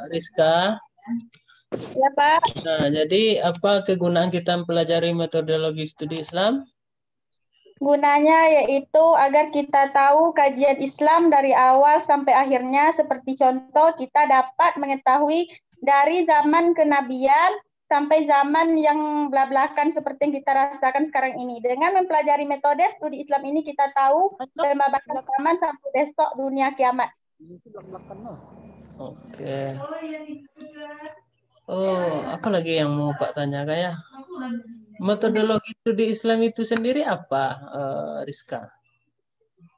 Rizka. Ya, Pak. Nah, jadi apa kegunaan kita mempelajari metodologi studi Islam? Gunanya yaitu agar kita tahu kajian Islam dari awal sampai akhirnya, seperti contoh kita dapat mengetahui dari zaman kenabian sampai zaman yang belak-belakan seperti yang kita rasakan sekarang ini. Dengan mempelajari metode studi Islam ini kita tahu pembabakan zaman sampai besok dunia kiamat. Oke. Oh, apa lagi yang mau Pak tanya kayak? Metodologi studi Islam itu sendiri apa, Rizka?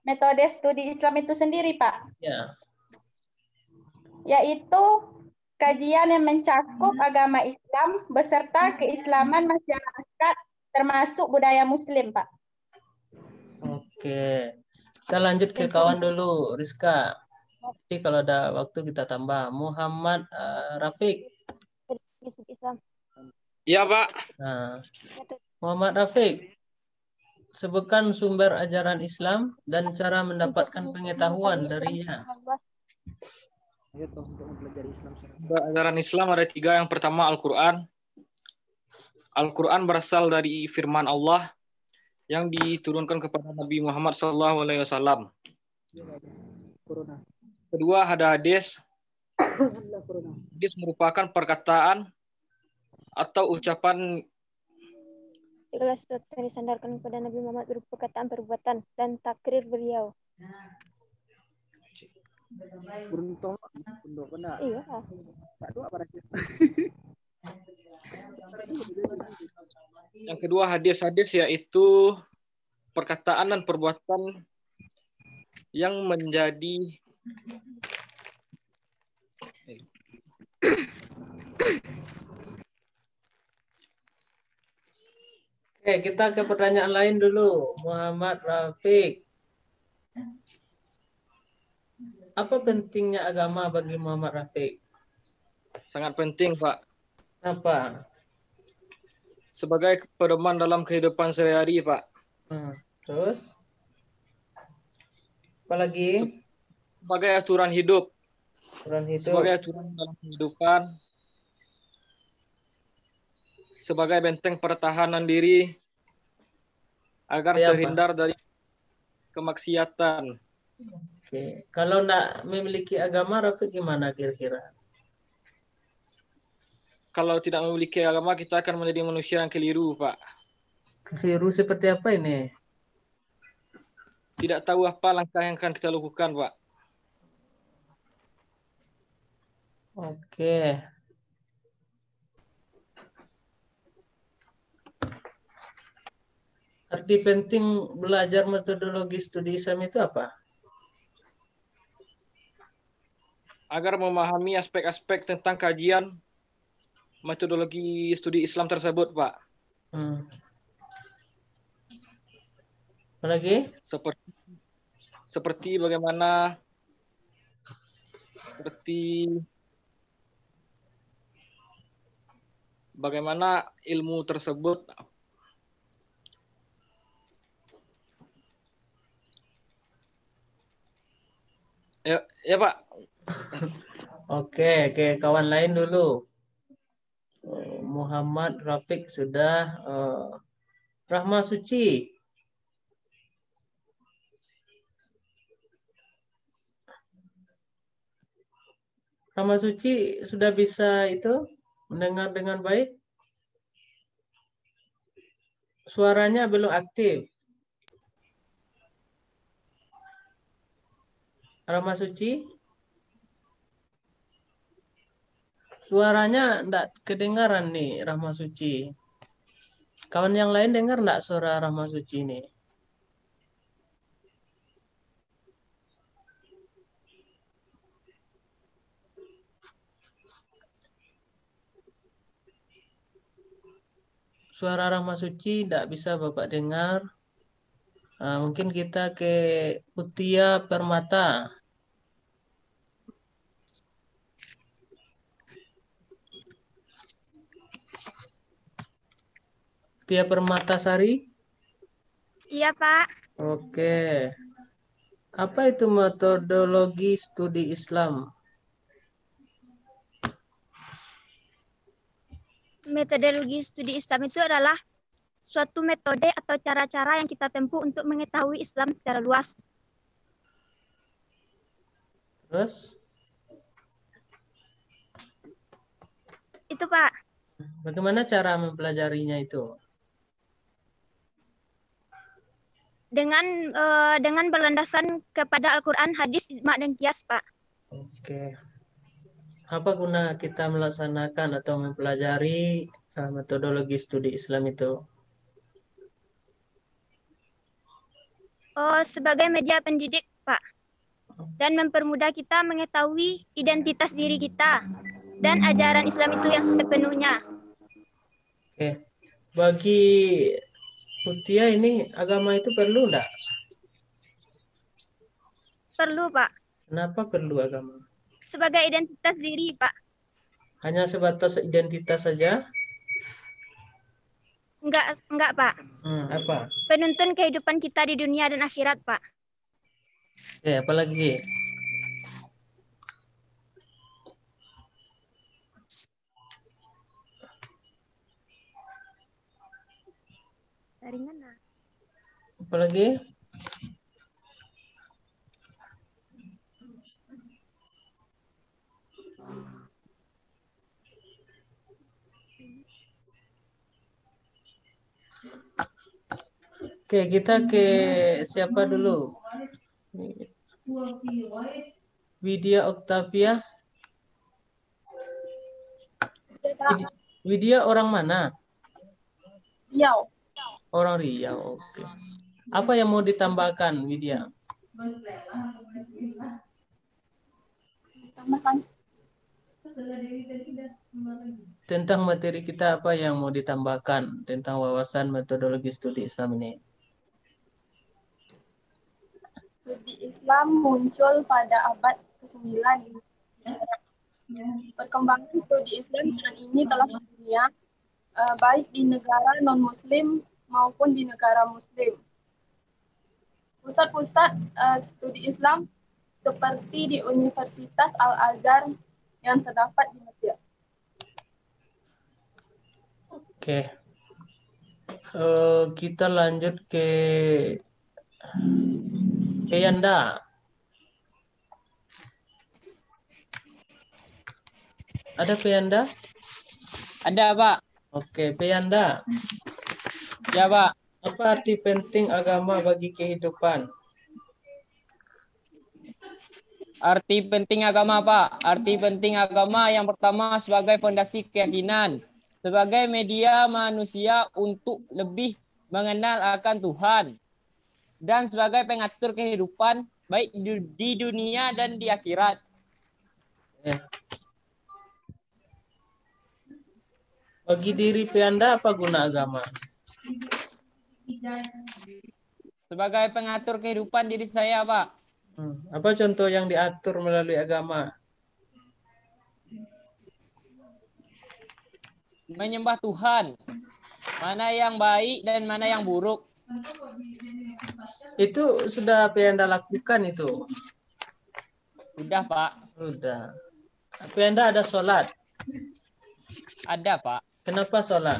Metode studi Islam itu sendiri, Pak, Ya. yaitu kajian yang mencakup agama Islam beserta keislaman masyarakat termasuk budaya Muslim, Pak. Oke. Kita lanjut ke kawan dulu, Rizka. Tapi kalau ada waktu kita tambah. Muhammad Rafiq. Iya, Pak. Nah, Muhammad Rafiq, sebutkan sumber ajaran Islam dan cara mendapatkan pengetahuan darinya. Ajaran Islam ada 3. Yang pertama Al-Quran. Al-Quran berasal dari firman Allah yang diturunkan kepada Nabi Muhammad SAW. Kedua ada hadis. Hadis merupakan perkataan atau ucapan segala sesuatu yang disandarkan kepada Nabi Muhammad berupa perkataan, perbuatan, dan takrir beliau. Iya. Yang kedua hadis-hadis yaitu perkataan dan perbuatan yang menjadi Oke, kita ke pertanyaan lain dulu. Muhammad Rafiq. Apa pentingnya agama bagi Muhammad Rafiq? sangat penting, Pak. Kenapa? Sebagai pedoman dalam kehidupan sehari-hari, Pak. Terus? Apalagi? Sebagai aturan hidup. Sebagai Hidup. aturan dalam kehidupan. Sebagai benteng pertahanan diri agar terhindar dari kemaksiatan. Oke. Kalau enggak memiliki agama, Rafiq gimana kira-kira? Kalau tidak memiliki agama, kita akan menjadi manusia yang keliru, Pak. Keliru seperti apa ini? Tidak tahu apa langkah yang akan kita lakukan, Pak. Oke. Arti penting belajar metodologi studi Islam itu apa? Agar memahami aspek-aspek tentang kajian metodologi studi Islam tersebut, Pak. Apalagi? Seperti bagaimana ilmu tersebut ya Pak. Oke, kawan lain dulu. Muhammad Rafiq sudah. Rahma Suci. Rahma Suci sudah bisa itu mendengar dengan baik? Suaranya belum aktif. Rahma Suci? Suaranya enggak kedengaran nih, Rahma Suci. Kawan yang lain dengar enggak suara Rahma Suci nih? Suara Rahma Suci enggak bisa Bapak dengar. Mungkin kita ke Utia Permata. Utia Permatasari? Iya, Pak. Oke. Apa itu metodologi studi Islam? Metodologi studi Islam itu adalah suatu metode atau cara-cara yang kita tempuh untuk mengetahui Islam secara luas. Terus, Itu, Pak. bagaimana cara mempelajarinya itu? Dengan berlandaskan kepada Al-Quran, hadis, ijma, dan qiyas, Pak. Oke. Apa guna kita melaksanakan atau mempelajari metodologi studi Islam itu? Sebagai media pendidik, Pak. Dan mempermudah kita mengetahui identitas diri kita dan ajaran Islam itu yang sepenuhnya. Oke. Bagi Mutia ini agama itu perlu enggak? Perlu, Pak. Kenapa perlu agama? Sebagai identitas diri, Pak. Hanya sebatas identitas saja? Enggak, Pak. Apa? Penuntun kehidupan kita di dunia dan akhirat, Pak. Oke, apa lagi? Jaringan. Apa lagi? Oke, kita ke siapa dulu? Widya Octavia. Widya orang mana? Riau. Orang Riau. Oke. Apa yang mau ditambahkan, Widya? Tambahkan. Tentang materi kita apa yang mau ditambahkan tentang wawasan metodologi studi Islam ini? Studi Islam muncul pada abad ke-9. Perkembangan studi Islam saat ini telah mendunia, baik di negara non-Muslim maupun di negara Muslim. Pusat-pusat studi Islam seperti di Universitas Al-Azhar yang terdapat di Mesir. Oke. Kita lanjut ke Yanda. Ada Yanda? Ada, Pak. Oke, Yanda. Ya, Pak. Apa arti penting agama bagi kehidupan? Arti penting agama, Pak. Arti penting agama yang pertama sebagai fondasi keyakinan. Sebagai media manusia untuk lebih mengenal akan Tuhan. Dan sebagai pengatur kehidupan baik di dunia dan di akhirat. Bagi diri Yanda apa guna agama? Sebagai pengatur kehidupan diri saya, Pak. Apa contoh yang diatur melalui agama? Menyembah Tuhan. Mana yang baik dan mana yang buruk. Itu sudah Yanda lakukan itu? Sudah, Pak. Sudah. Yanda ada sholat? Ada, Pak. Kenapa sholat?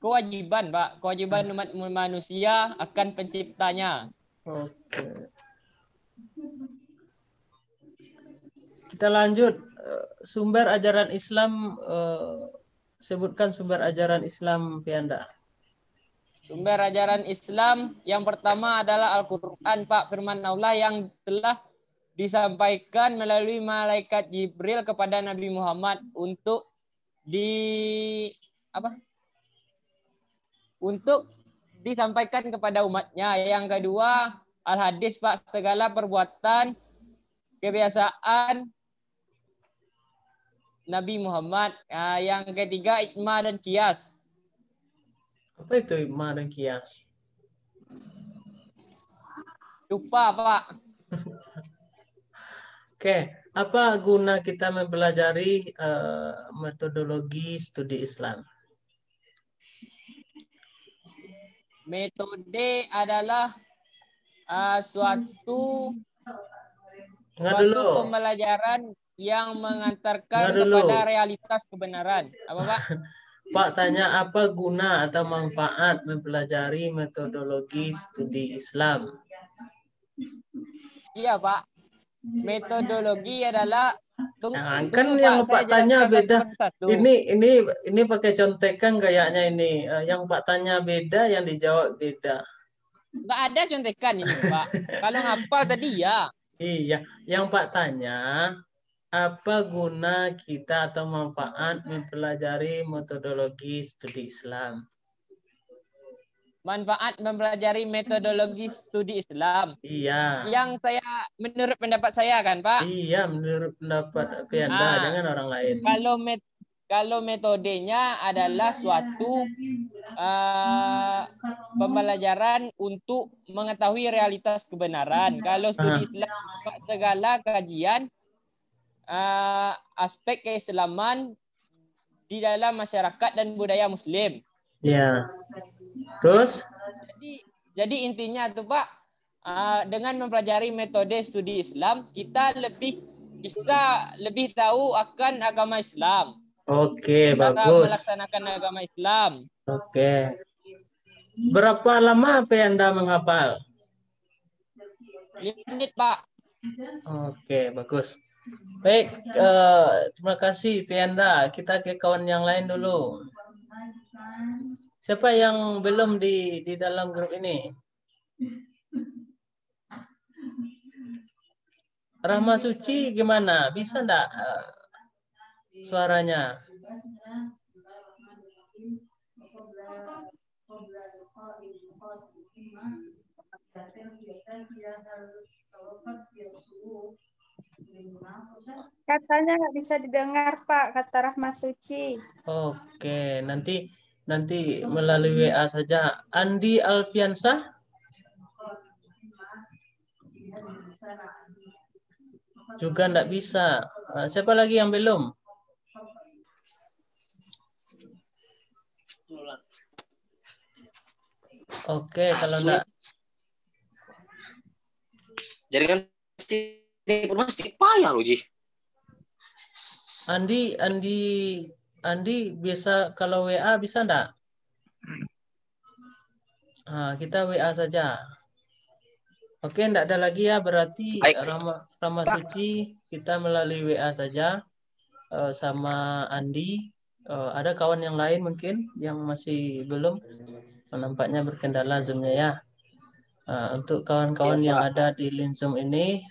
Kewajiban, Pak. Kewajiban umat manusia akan penciptanya. Oke. Kita lanjut. Sumber ajaran Islam, sebutkan sumber ajaran Islam, Yanda. Sumber ajaran Islam yang pertama adalah Al-Quran, Pak. Firman Allah yang telah disampaikan melalui malaikat Jibril kepada Nabi Muhammad untuk disampaikan kepada umatnya. Yang kedua, Al-Hadis, Pak. Segala perbuatan, kebiasaan Nabi Muhammad. Yang ketiga, ijma dan qiyas. Apa itu ijma dan qiyas? Lupa, Pak. Oke, apa guna kita mempelajari metodologi studi Islam? Metode adalah suatu Dengar dulu. pembelajaran yang Dengar mengantarkan dulu. kepada realitas kebenaran. Apa, Pak? Pak tanya apa guna atau manfaat mempelajari metodologi studi Islam? Iya, Pak. Metodologi adalah Nah, kan tunggu, yang Pak, saya Pak tanya jelaskan satu beda. persatu. Ini pakai contekan kayaknya ini. Yang Pak tanya beda, yang dijawab beda. Nggak ada contekan ini, Pak. Kalau ngapal tadi ya. Iya, yang Pak tanya apa guna kita atau manfaat mempelajari metodologi studi Islam? Manfaat mempelajari metodologi studi Islam. Iya. Yang menurut pendapat saya kan, Pak. Iya, menurut pendapat Pianda, jangan orang lain. Kalau metodenya adalah suatu pembelajaran untuk mengetahui realitas kebenaran. Kalau studi Islam segala kajian aspek keislaman di dalam masyarakat dan budaya Muslim. Ya. Terus? Jadi intinya tuh Pak, dengan mempelajari metode studi Islam, kita bisa lebih tahu akan agama Islam. Oke, cara bagus. melaksanakan agama Islam. Oke. Berapa lama Anda menghafal? 5 menit, Pak. Oke, bagus. Baik, terima kasih Pianda. Kita ke kawan yang lain dulu. Siapa yang belum di dalam grup ini? Rahma Suci gimana? Bisa enggak suaranya? Katanya nggak bisa didengar, Pak, kata Rahma Suci. Oke, nanti melalui WA saja. Andi Alfiansah? Juga enggak bisa. Siapa lagi yang belum? Oke, kalau enggak. Jaringan informasi payah loh, Ji. Andi bisa kalau WA bisa enggak? Kita WA saja. Oke, enggak ada lagi ya, berarti Rahma Suci kita melalui WA saja sama Andi. Ada kawan yang lain mungkin yang masih belum, nampaknya berkendala Zoom-nya ya. Untuk kawan-kawan yang ada di link Zoom ini,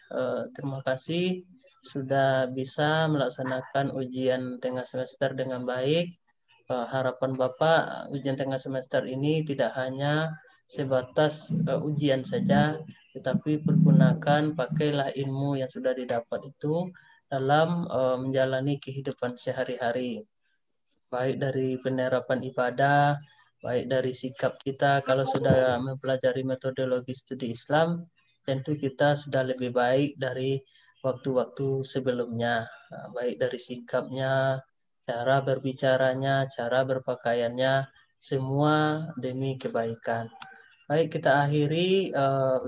terima kasih sudah bisa melaksanakan ujian tengah semester dengan baik. Harapan Bapak ujian tengah semester ini tidak hanya sebatas ujian saja, tetapi pergunakan, pakailah ilmu yang sudah didapat itu dalam menjalani kehidupan sehari-hari. Baik dari penerapan ibadah, baik dari sikap kita kalau sudah mempelajari metodologi studi Islam, tentu kita sudah lebih baik dari waktu-waktu sebelumnya. Baik dari sikapnya, cara berbicaranya, cara berpakaiannya, semua demi kebaikan. Baik, kita akhiri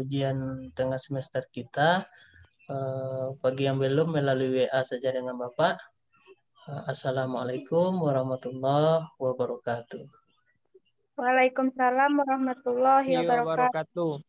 ujian tengah semester kita. Bagi yang belum melalui WA saja dengan Bapak. Assalamualaikum warahmatullahi wabarakatuh. Waalaikumsalam warahmatullahi wabarakatuh.